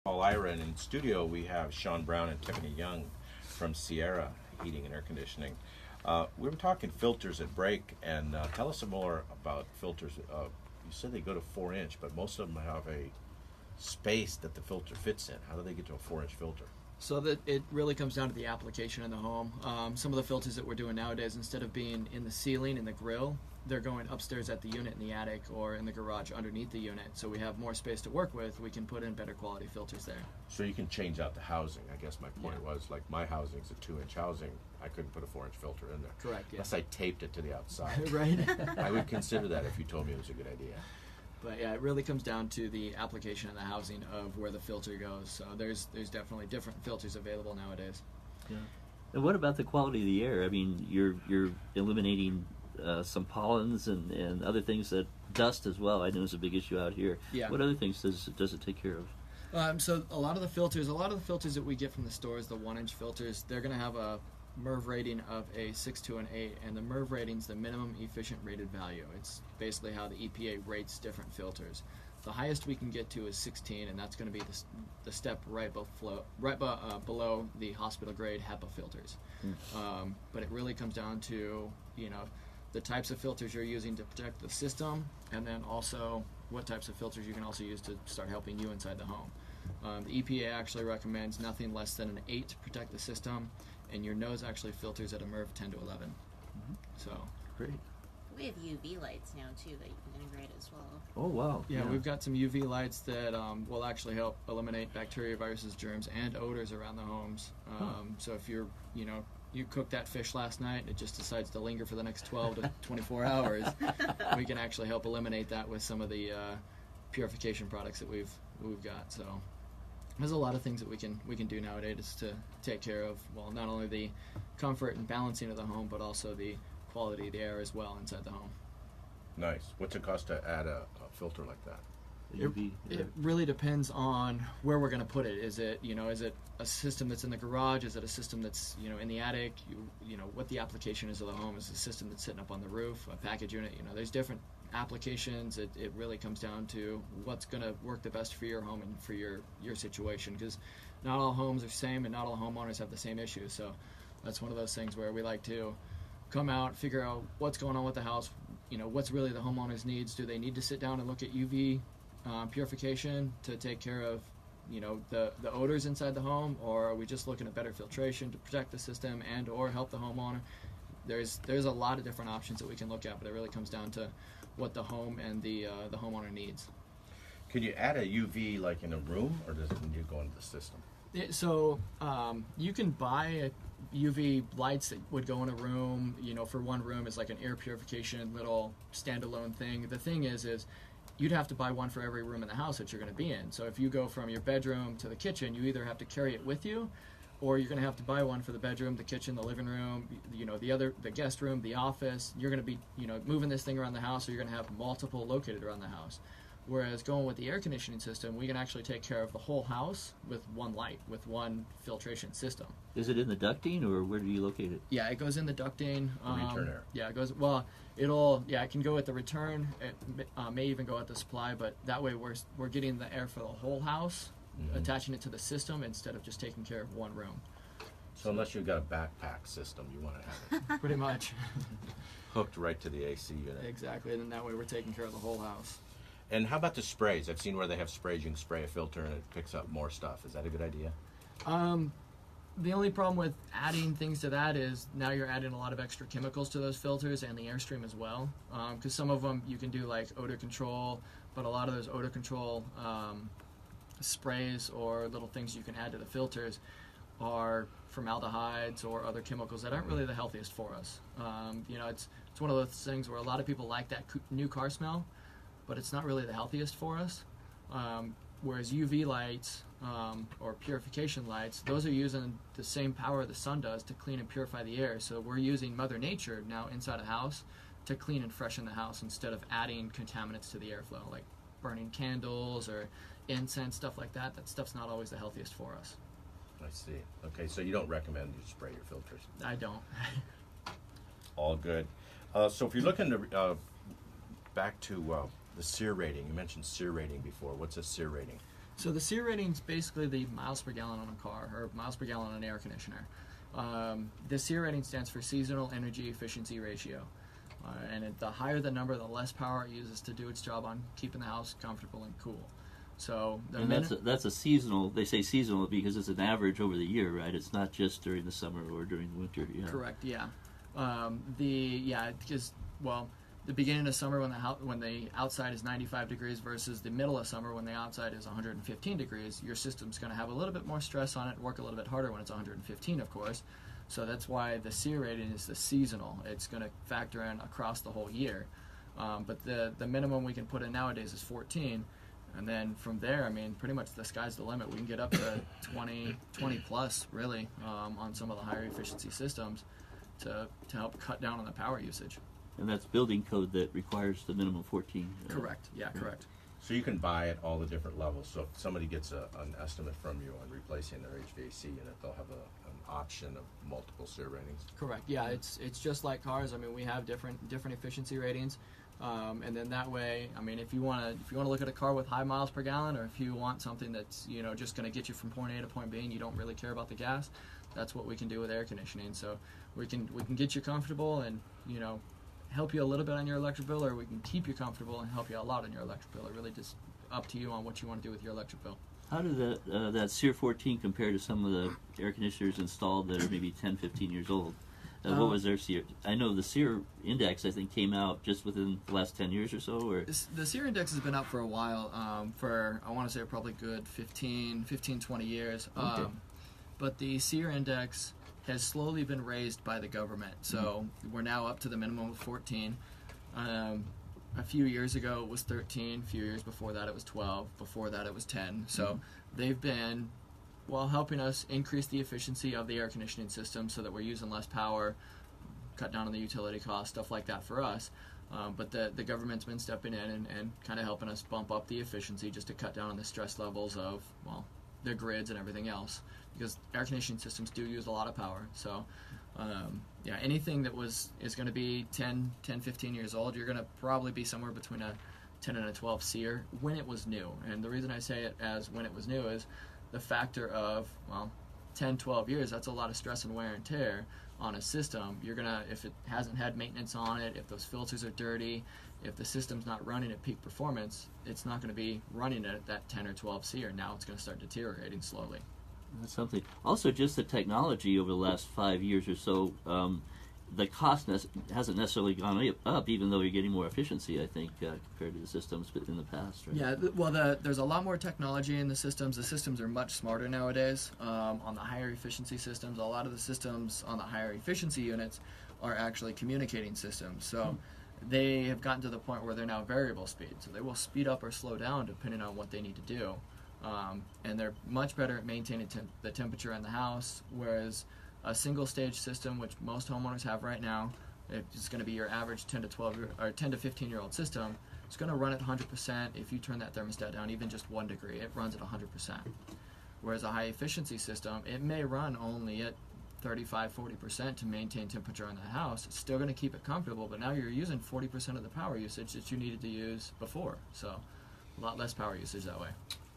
Paul Ira, and in studio we have Shawn Brown and Tiffany Young from Sierra Heating and Air Conditioning. We were talking filters at break, and tell us some more about filters. You said they go to 4-inch, but most of them have a space that the filter fits in. How do they get to a 4-inch filter? So that it really comes down to the application in the home. Some of the filters that we're doing nowadays, instead of being in the ceiling, in the grill, they're going upstairs at the unit in the attic or in the garage underneath the unit. So we have more space to work with. We can put in better quality filters there. So you can change out the housing. I guess my point was, like, my housing's a 2-inch housing. I couldn't put a 4-inch filter in there. Correct, yeah. Unless I taped it to the outside. Right. I would consider that if you told me it was a good idea. But yeah, it really comes down to the application and the housing of where the filter goes. So there's definitely different filters available nowadays. Yeah. And what about the quality of the air? I mean, you're eliminating some pollens and other things, that dust as well. I know is a big issue out here. Yeah. What other things does it take care of? So a lot of the filters that we get from the stores, the 1-inch filters, they're going to have a MERV rating of a 6 to an 8, and the MERV rating is the minimum efficient rated value. It's basically how the EPA rates different filters. The highest we can get to is 16, and that's going to be the step right below the hospital grade HEPA filters. But it really comes down to, the types of filters you're using to protect the system, and then also what types of filters you can also use to start helping you inside the home. The EPA actually recommends nothing less than an 8 to protect the system, and your nose actually filters at a MERV 10 to 11. So Great. We have UV lights now too that you can integrate as well. Oh, wow. yeah, we've got some UV lights that will actually help eliminate bacteria, viruses, germs, and odors around the homes. So if you cooked that fish last night and it just decides to linger for the next 12 to 24 hours, we can actually help eliminate that with some of the purification products that we've got. So there's a lot of things that we can do nowadays to take care of, well, not only the comfort and balancing of the home, but also the quality of the air as well inside the home. Nice. What's it cost to add a filter like that? It really depends on where we're going to put it. Is it a system that's in the garage? Is it a system that's in the attic? What the application is of the home. Is it a system that's sitting up on the roof, a package unit? There's different applications. It really comes down to what's going to work the best for your home and for your situation, because not all homes are the same and not all homeowners have the same issues. So that's one of those things where we like to come out, figure out what's going on with the house, what's really the homeowner's needs. Do they need to sit down and look at UV purification to take care of the odors inside the home, or are we just looking at better filtration to protect the system and or help the homeowner? There's a lot of different options that we can look at, but it really comes down to what the home and the homeowner needs. Can you add a UV like in a room, or does it need to go into the system? So you can buy UV lights that would go in a room. For one room is like an air purification little standalone thing. The thing is you'd have to buy one for every room in the house that you're going to be in. So if you go from your bedroom to the kitchen, you either have to carry it with you, or you're going to have to buy one for the bedroom, the kitchen, the living room, the guest room, the office. You're going to be, moving this thing around the house, so you're going to have multiple located around the house. Whereas going with the air conditioning system, we can actually take care of the whole house with one light, with one filtration system. Is it in the ducting, or where do you locate it? Yeah, it goes in the ducting. Return air. Yeah, it goes. Well, it can go at the return. It may even go at the supply, but that way we're getting the air for the whole house, attaching it to the system instead of just taking care of one room. So unless you've got a backpack system, you want to have it Pretty much. hooked right to the AC unit. Exactly, and then that way we're taking care of the whole house. And how about the sprays? I've seen where they have sprays. You can spray a filter and it picks up more stuff. Is that a good idea? The only problem with adding things to that is now you're adding a lot of extra chemicals to those filters and the airstream as well. Because some of them you can do like odor control, but a lot of those odor control sprays or little things you can add to the filters are formaldehydes or other chemicals that aren't really the healthiest for us. It's one of those things where a lot of people like that new car smell, but it's not really the healthiest for us. Whereas UV lights or purification lights, those are using the same power the sun does to clean and purify the air. So we're using Mother Nature now inside a house to clean and freshen the house instead of adding contaminants to the airflow, like burning candles or incense, stuff like that. That stuff's not always the healthiest for us. I see. Okay, so you don't recommend you spray your filters? I don't. All good. So if you're looking to back to the SEER rating, you mentioned SEER rating before. What's a SEER rating? So the SEER rating is basically the miles per gallon on a car, or miles per gallon on an air conditioner. The SEER rating stands for Seasonal Energy Efficiency Ratio. The higher the number, the less power it uses to do its job on keeping the house comfortable and cool. So that's a seasonal. They say seasonal because it's an average over the year, right? It's not just during the summer or during the winter. Yeah. Correct. Yeah. Because the beginning of summer when the outside is 95 degrees versus the middle of summer when the outside is 115 degrees, your system's going to have a little bit more stress on it, work a little bit harder when it's 115, of course. So that's why the SEER rating is the seasonal. It's going to factor in across the whole year. But the minimum we can put in nowadays is 14. And then from there, I mean, pretty much the sky's the limit. We can get up to 20 plus, really, on some of the higher efficiency systems to help cut down on the power usage. And that's building code that requires the minimum 14. Correct. Yeah, correct. So you can buy at all the different levels. So if somebody gets an estimate from you on replacing their HVAC unit, they'll have an option of multiple SEER ratings. Correct. Yeah, it's just like cars. I mean, we have different efficiency ratings, and then that way, I mean, if you want to look at a car with high miles per gallon, or if you want something that's just going to get you from point A to point B, and you don't really care about the gas, that's what we can do with air conditioning. So we can get you comfortable and help you a little bit on your electric bill, or we can keep you comfortable and help you a lot on your electric bill. It really just up to you on what you want to do with your electric bill. How did that SEER 14 compare to some of the air conditioners installed that are maybe 10, 15 years old? What was their SEER? I know the SEER index, I think, came out just within the last 10 years or so. Or the SEER index has been out for a while, for, I want to say, probably good 15, 20 years. Okay. But the SEER index has slowly been raised by the government. So we're now up to the minimum of 14. A few years ago it was 13. A few years before that it was 12. Before that it was 10. So they've been helping us increase the efficiency of the air conditioning system so that we're using less power, cut down on the utility costs, stuff like that for us. But the government's been stepping in and kind of helping us bump up the efficiency just to cut down on the stress levels of, the grids and everything else. Because air conditioning systems do use a lot of power. So, anything that is going to be 10, 15 years old, you're going to probably be somewhere between a 10 and a 12 SEER when it was new. And the reason I say it as when it was new is the factor of, 10, 12 years, that's a lot of stress and wear and tear on a system. You're going to, if it hasn't had maintenance on it, if those filters are dirty, if the system's not running at peak performance, it's not going to be running at that 10 or 12 SEER. Now it's going to start deteriorating slowly. That's something. Also, just the technology over the last 5 years or so, the cost hasn't necessarily gone up, even though you're getting more efficiency, I think, compared to the systems in the past. Right? Yeah, there's a lot more technology in the systems. The systems are much smarter nowadays. On the higher efficiency systems, a lot of the systems on the higher efficiency units are actually communicating systems. So they have gotten to the point where they're now variable speed. So they will speed up or slow down depending on what they need to do. And they're much better at maintaining the temperature in the house, whereas a single stage system, which most homeowners have right now, it's going to be your average 10 to 15 year old system. It's going to run at 100% if you turn that thermostat down even just 1 degree. It runs at 100%. Whereas a high efficiency system, it may run only at 35-40% to maintain temperature in the house. It's still going to keep it comfortable, but now you're using 40% of the power usage that you needed to use before. So a lot less power usage that way.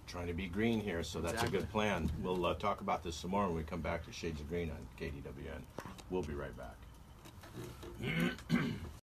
Trying to be green here, so that's a good plan. We'll talk about this some more when we come back to Shades of Green on KDWN. We'll be right back.